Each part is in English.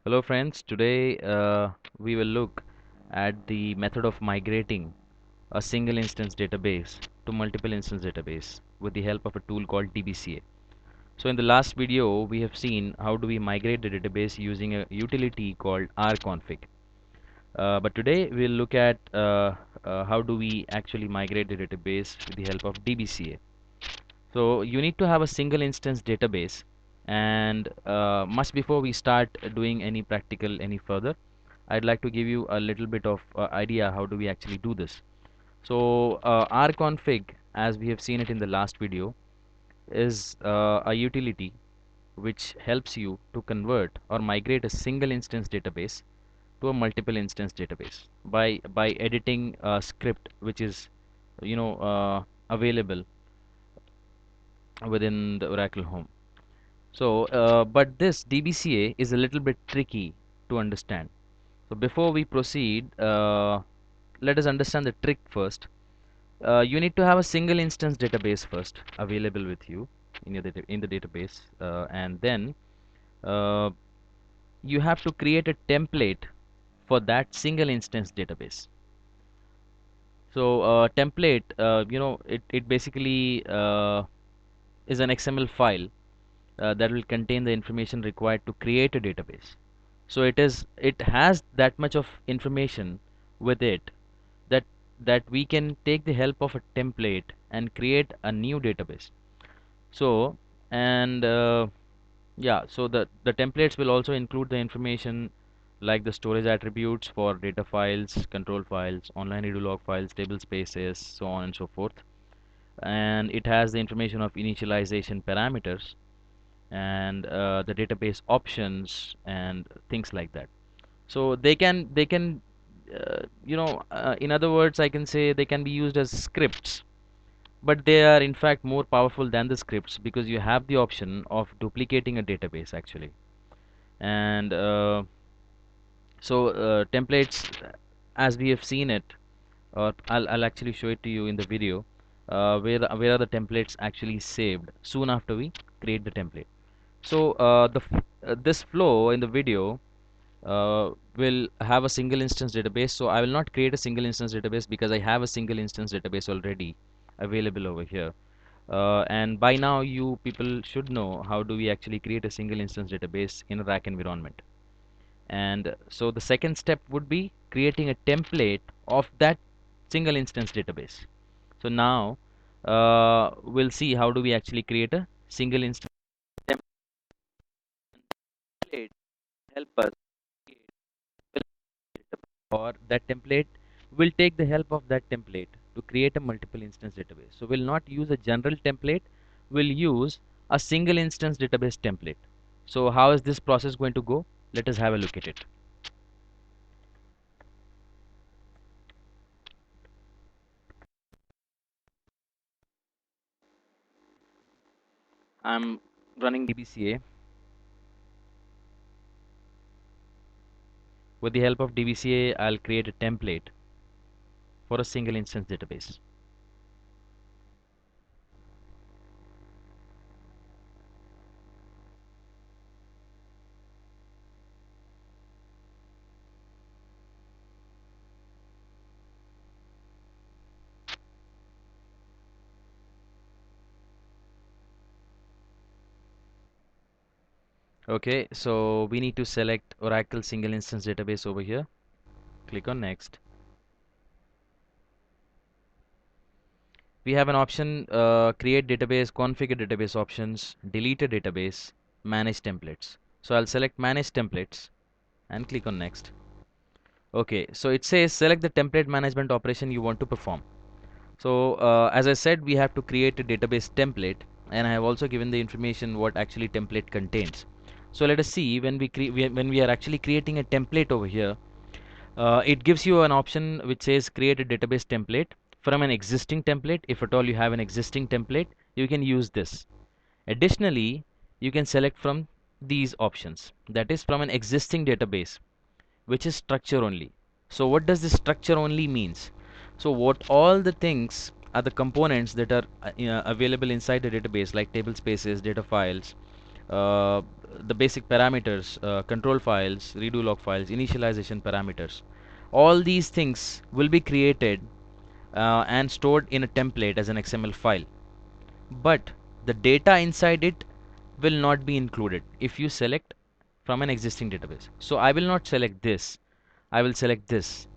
Hello friends, today we will look at the method of migrating a single instance database to multiple instance database with the help of a tool called DBCA. So in the last video we have seen how do we migrate the database using a utility called rconfig. But today we'll look at how do we actually migrate the database with the help of DBCA. So you need to have a single instance database, and much before we start doing any practical any further, I'd like to give you a little bit of idea how do we actually do this. So rconfig, as we have seen it in the last video, is a utility which helps you to convert or migrate a single instance database to a multiple instance database by editing a script which is available within the Oracle Home. So, but this DBCA is a little bit tricky to understand. So before we proceed, let us understand the trick first. You need to have a single instance database first available with you in your in the database, and then uh, you have to create a template for that single instance database. So template, it basically is an XML file that will contain the information required to create a database. So it has that much of information with it that we can take the help of a template and create a new database. So and yeah, so the templates will also include the information like the storage attributes for data files, control files, online redo log files, table spaces, so on and so forth. And it has the information of initialization parameters and the database options and things like that. So they can in other words, I can say they can be used as scripts, but they are in fact more powerful than the scripts because you have the option of duplicating a database actually. And templates, as we have seen it, or I'll actually show it to you in the video, where are the templates actually saved soon after we create the template. So this flow in the video will have a single instance database. So I will not create a single instance database because I have a single instance database already available over here. And by now you people should know how do we actually create a single instance database in a RAC environment. And so the second step would be creating a template of that single instance database. So now we'll see how do we actually create a single instance template. Help us, or that template will take the help of that template to create a multiple instance database. So we'll not use a general template, we'll use a single instance database template. So how is this process going to go? Let us have a look at it. I'm running DBCA. With the help of DBCA, I'll create a template for a single instance database. Okay, so we need to select Oracle single instance database over here. Click on next. We have an option, create database, configure database options, delete a database, manage templates. So I'll select manage templates and click on next. Okay, so it says select the template management operation you want to perform. So as I said, we have to create a database template, and I have also given the information what actually template contains. So let us see when we are actually creating a template over here. It gives you an option which says create a database template from an existing template. If at all you have an existing template, you can use this. Additionally, you can select from these options, that is from an existing database, which is structure only. So what does this structure only means? So what all the things are the components that are available inside the database, like table spaces, data files, uh, the basic parameters, control files, redo log files, initialization parameters. All these things will be created and stored in a template as an XML file. But the data inside it will not be included if you select from an existing database. So I will not select this. I will select this.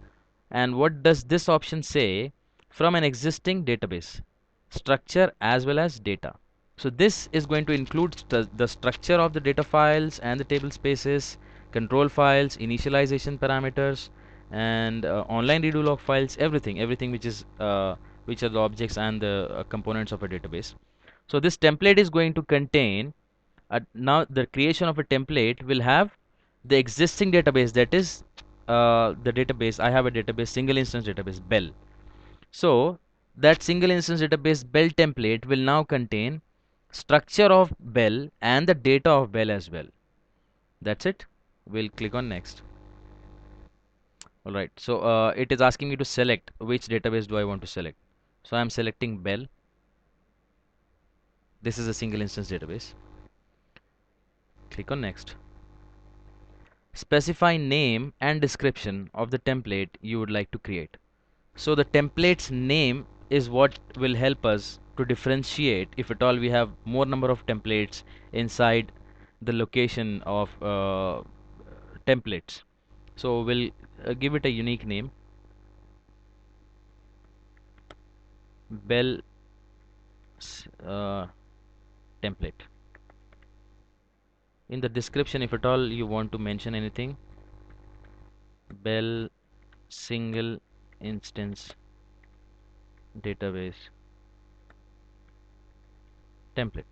And what does this option say? From an existing database, structure as well as data. So this is going to include the structure of the data files and the table spaces, control files, initialization parameters, and online redo log files, everything which are the objects and the components of a database. So this template is going to contain now the creation of a template will have the existing database, that is the database. I have a database, single instance database Bell. So that single instance database Bell template will now contain structure of Bell and the data of Bell as well. That's it. We'll click on next. Alright, so it is asking me to select which database do I want to select. So I'm selecting Bell. This is a single instance database. Click on next. Specify name and description of the template you would like to create. So the template's name is what will help us to differentiate if at all we have more number of templates inside the location of templates. So we'll give it a unique name, Bell template. In the description, if at all you want to mention anything, Bell single instance database template.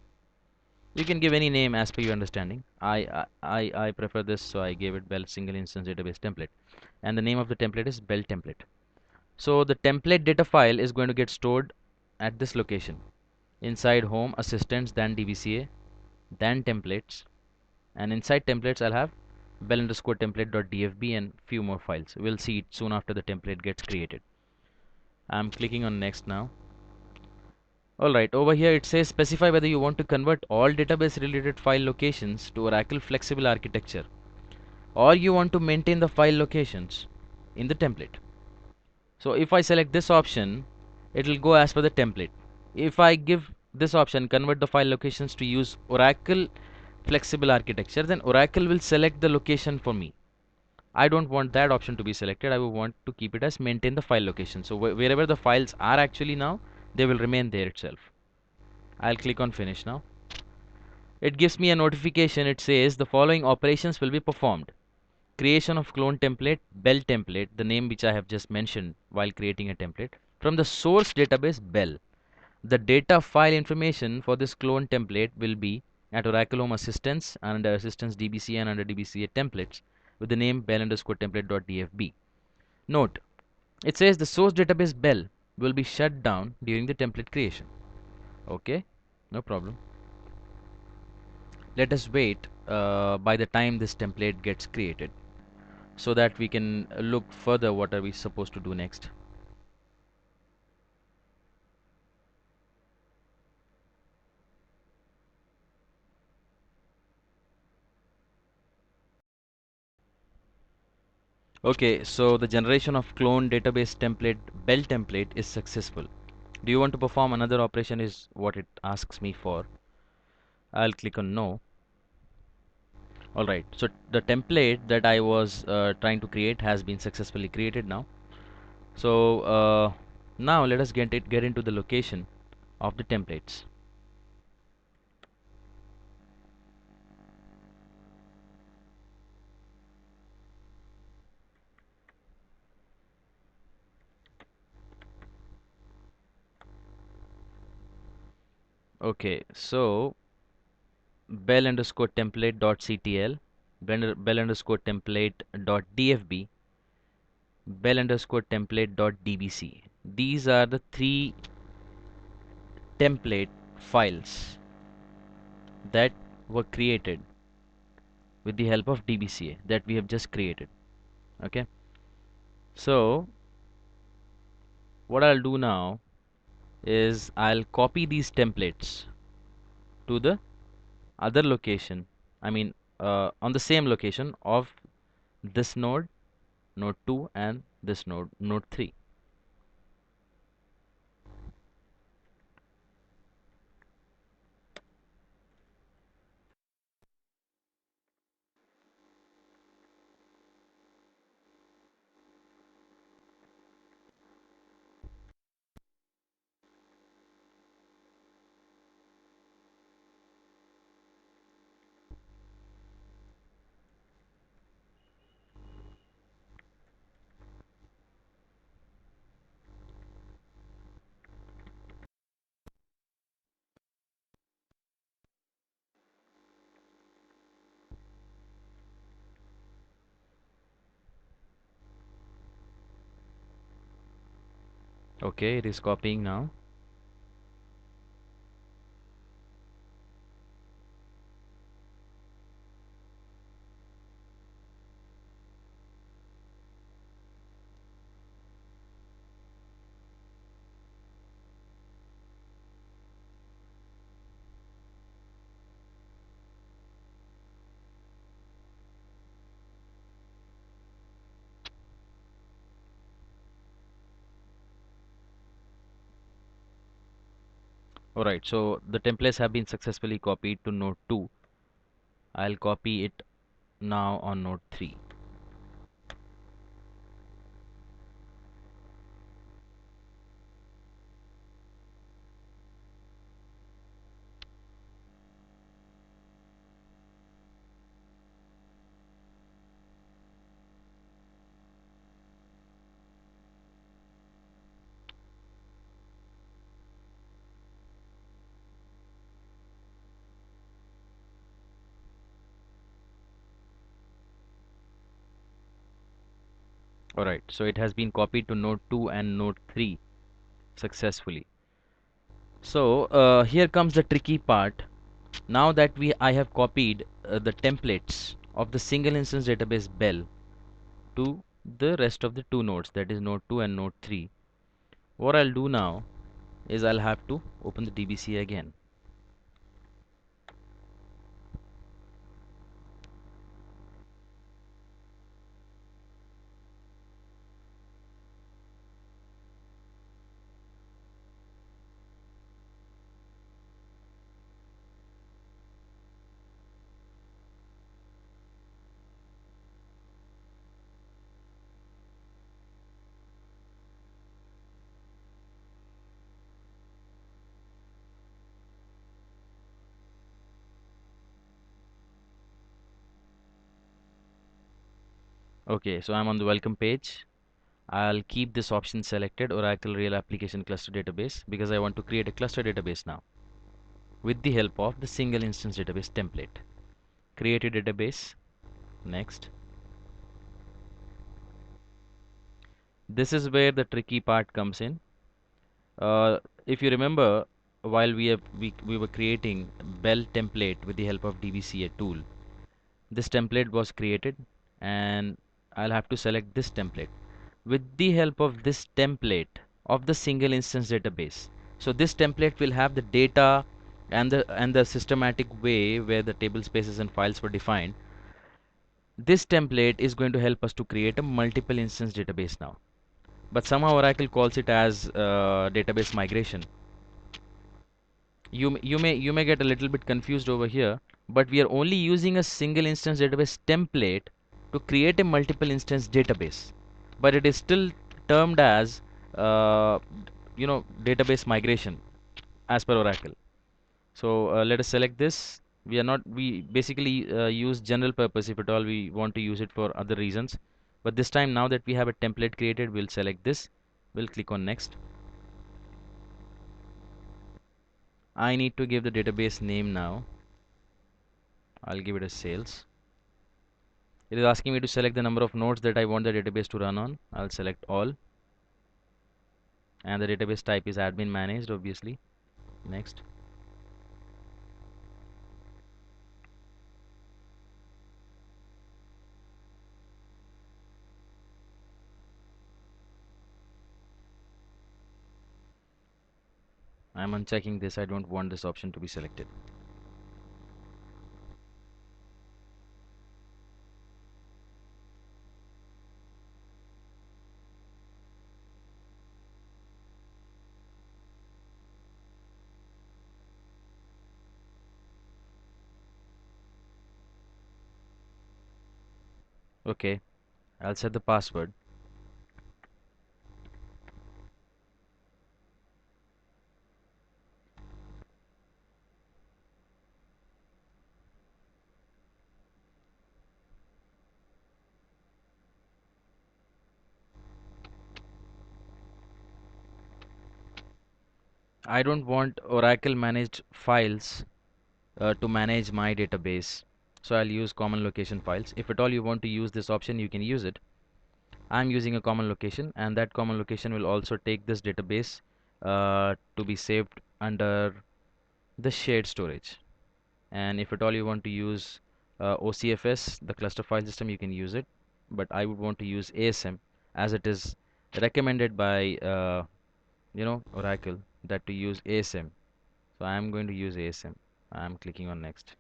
You can give any name as per your understanding. I prefer this, so I gave it Bell single instance database template, and the name of the template is Bell template. So the template data file is going to get stored at this location inside home assistants, then DBCA, then templates, and inside templates I'll have bell underscore template.dfb and few more files. We'll see it soon after the template gets created. I'm clicking on next now. Alright, over here it says specify whether you want to convert all database related file locations to Oracle flexible architecture, or you want to maintain the file locations in the template. So if I select this option, it will go as per the template. If I give this option, convert the file locations to use Oracle flexible architecture, then Oracle will select the location for me. I don't want that option to be selected. I will want to keep it as maintain the file location. So wherever the files are actually now, they will remain there itself. I'll click on finish now. It gives me a notification. It says the following operations will be performed. Creation of clone template, Bell template, the name which I have just mentioned while creating a template, from the source database Bell. The data file information for this clone template will be at Oracle Home Assistants and under Assistants DBCA and under DBCA templates with the name bell underscore template.dfb. Note, it says the source database Bell will be shut down during the template creation. Okay, no problem. Let us wait by the time this template gets created so that we can look further what are we supposed to do next. Okay, so the generation of clone database template Bell template is successful. Do you want to perform another operation is what it asks me for. I'll click on no. Alright, so the template that I was trying to create has been successfully created now. So now let us get into the location of the templates. Okay, so bell underscore template dot ctl, bell underscore template dot dfb, bell underscore template dot dbc. These are the three template files that were created with the help of DBCA that we have just created. Okay, so what I'll do now is I'll copy these templates to the other location, I mean on the same location of this node, node 2, and this node, node 3. Okay, it is copying now. Alright, so the templates have been successfully copied to node 2. I'll copy it now on node 3. Alright, so it has been copied to node 2 and node 3 successfully. So here comes the tricky part. Now that I have copied the templates of the single instance database Bell to the rest of the two nodes, that is node 2 and node 3, what I'll do now is I'll have to open the DBCA again. Okay, so I'm on the welcome page. I'll keep this option selected, Oracle Real Application Cluster Database, because I want to create a cluster database now with the help of the single instance database template. Create a database. Next. This is where the tricky part comes in. If you remember, while we were creating Bell template with the help of DBCA tool, this template was created, and I'll have to select this template with the help of this template of the single instance database. So this template will have the data and the systematic way where the table spaces and files were defined. This template is going to help us to create a multiple instance database now. But somehow Oracle calls it as database migration. You may get a little bit confused over here, but we are only using a single instance database template to create a multiple instance database, but it is still termed as uh, database migration as per Oracle. So let us select this. We basically use general purpose if at all we want to use it for other reasons, but this time, now that we have a template created, we'll select this. We'll click on next. I need to give the database name now. I'll give it a sales. It is asking me to select the number of nodes that I want the database to run on. I'll select all. And the database type is admin managed, obviously. Next. I'm unchecking this. I don't want this option to be selected. Okay, I'll set the password. I don't want Oracle managed files to manage my database. So I'll use common location files. If at all you want to use this option, you can use it. I'm using a common location, and that common location will also take this database to be saved under the shared storage. And if at all you want to use OCFS, the cluster file system, you can use it. But I would want to use ASM as it is recommended by Oracle that to use ASM. So I am going to use ASM. I am clicking on next.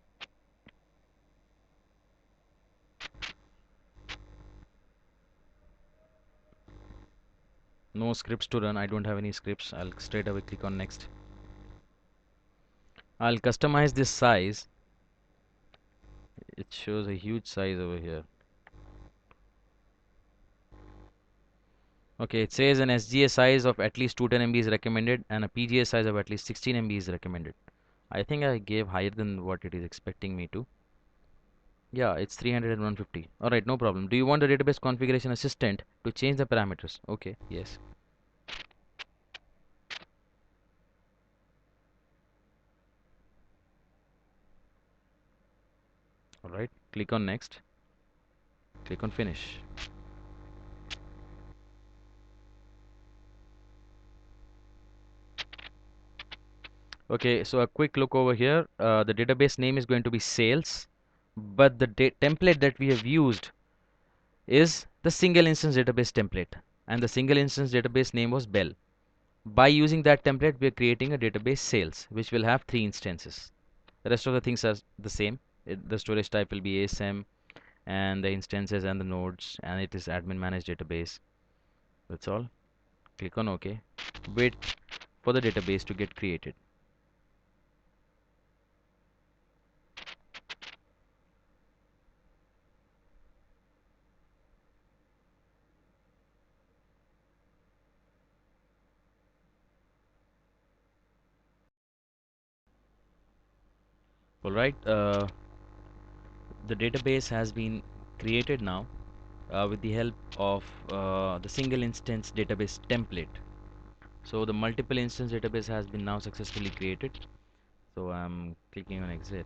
No scripts to run. I don't have any scripts. I'll straight away click on next. I'll customize this size. It shows a huge size over here. Okay, it says an SGA size of at least 210 MB is recommended and a PGA size of at least 16 MB is recommended. I think I gave higher than what it is expecting me to. Yeah, it's 300 and 150. Alright, no problem. Do you want the database configuration assistant to change the parameters? Okay, yes. Alright, click on next. Click on finish. Okay, so a quick look over here. The database name is going to be sales, but the template that we have used is the single instance database template, and the single instance database name was Bell. By using that template, we are creating a database sales, which will have 3 instances. The rest of the things are the same. The storage type will be ASM, and the instances and the nodes, and it is admin managed database. That's all. Click on OK. Wait for the database to get created. All right. The database has been created now with the help of the single instance database template. So the multiple instance database has been now successfully created. So I'm clicking on exit.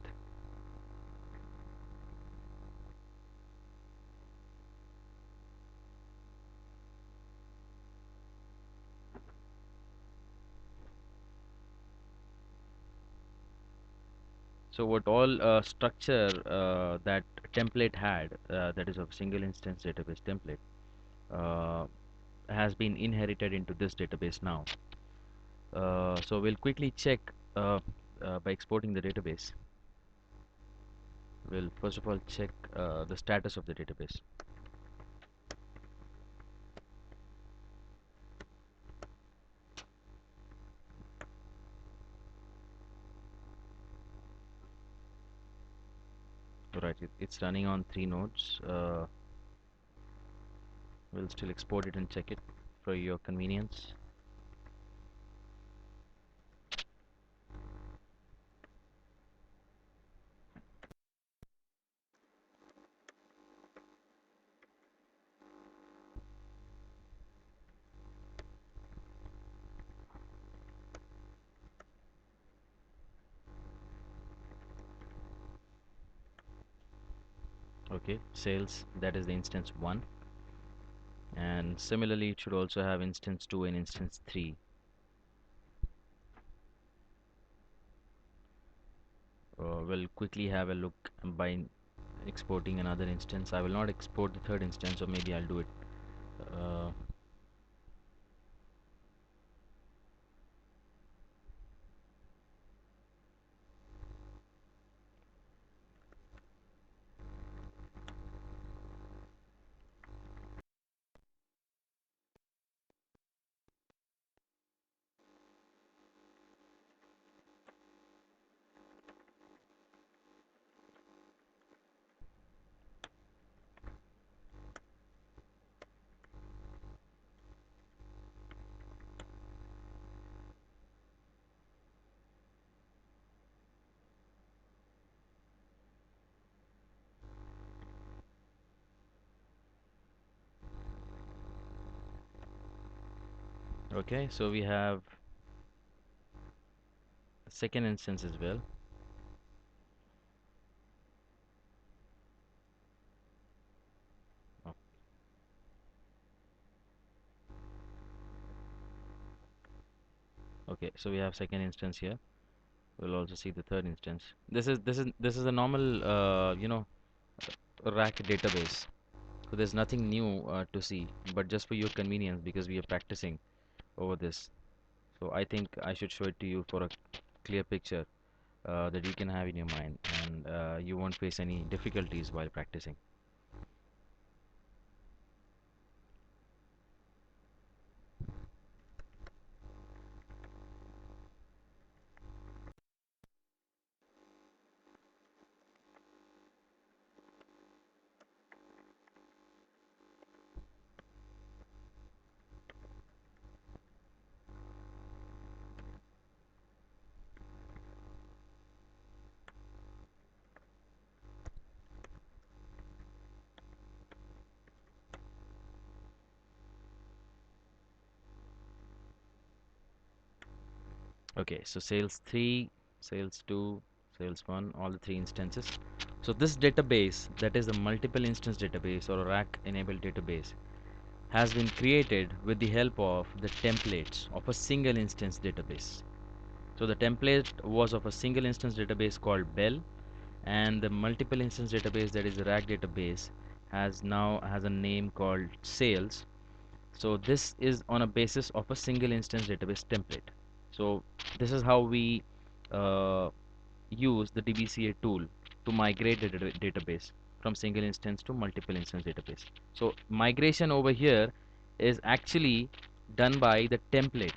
So what all structure that template had, that is of single instance database template, uh, has been inherited into this database now. So we'll quickly check by exporting the database. We'll first of all check the status of the database. Right, it's running on 3 nodes. We'll still export it and check it for your convenience. Okay, sales, that is the instance 1, and similarly it should also have instance 2 and instance 3. We'll quickly have a look by exporting another instance. I will not export the third instance, or maybe I'll do it. Uh, Okay, so we have the second instance as well. Oh, okay, so we have second instance here. We'll also see the third instance. This is a normal RAC database. So there's nothing new to see, but just for your convenience because we are practicing over this. So I think I should show it to you for a clear picture that you can have in your mind, and you won't face any difficulties while practicing. Okay, so sales 3, sales 2, sales 1, all the three instances. So this database, that is a multiple instance database or a rack enabled database, has been created with the help of the templates of a single instance database. So the template was of a single instance database called Bell, and the multiple instance database, that is the rack database, has a name called sales. So this is on a basis of a single instance database template. So this is how we uh, use the DBCA tool to migrate the database from single instance to multiple instance database. So migration over here is actually done by the template.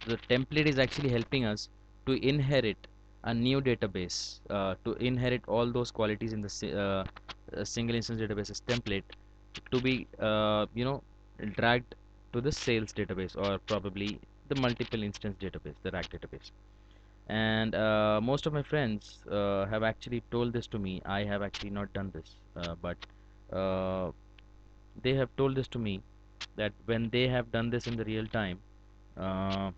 The template is actually helping us to inherit a new database, to inherit all those qualities in the single instance databases template to be dragged to the sales database, or probably the multiple instance database, the rack database. And most of my friends have actually told this to me. I have actually not done this, but uh, they have told this to me, that when they have done this in the real time, uh,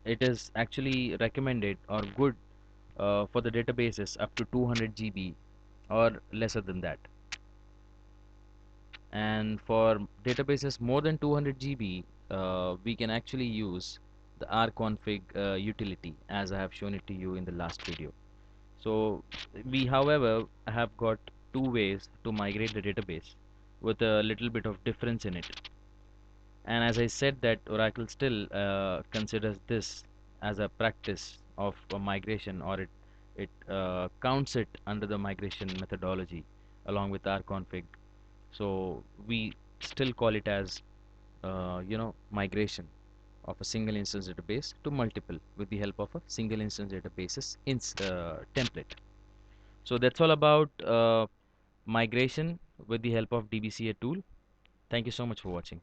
it is actually recommended or good for the databases up to 200 GB or lesser than that. And for databases more than 200 GB, we can actually use the rconfig utility, as I have shown it to you in the last video. So we, however, have got two ways to migrate the database with a little bit of difference in it. And as I said, that Oracle still considers this as a practice of a migration, or it counts it under the migration methodology along with rconfig. So we still call it as migration of a single instance database to multiple with the help of a single instance databases template. So that's all about migration with the help of DBCA tool. Thank you so much for watching.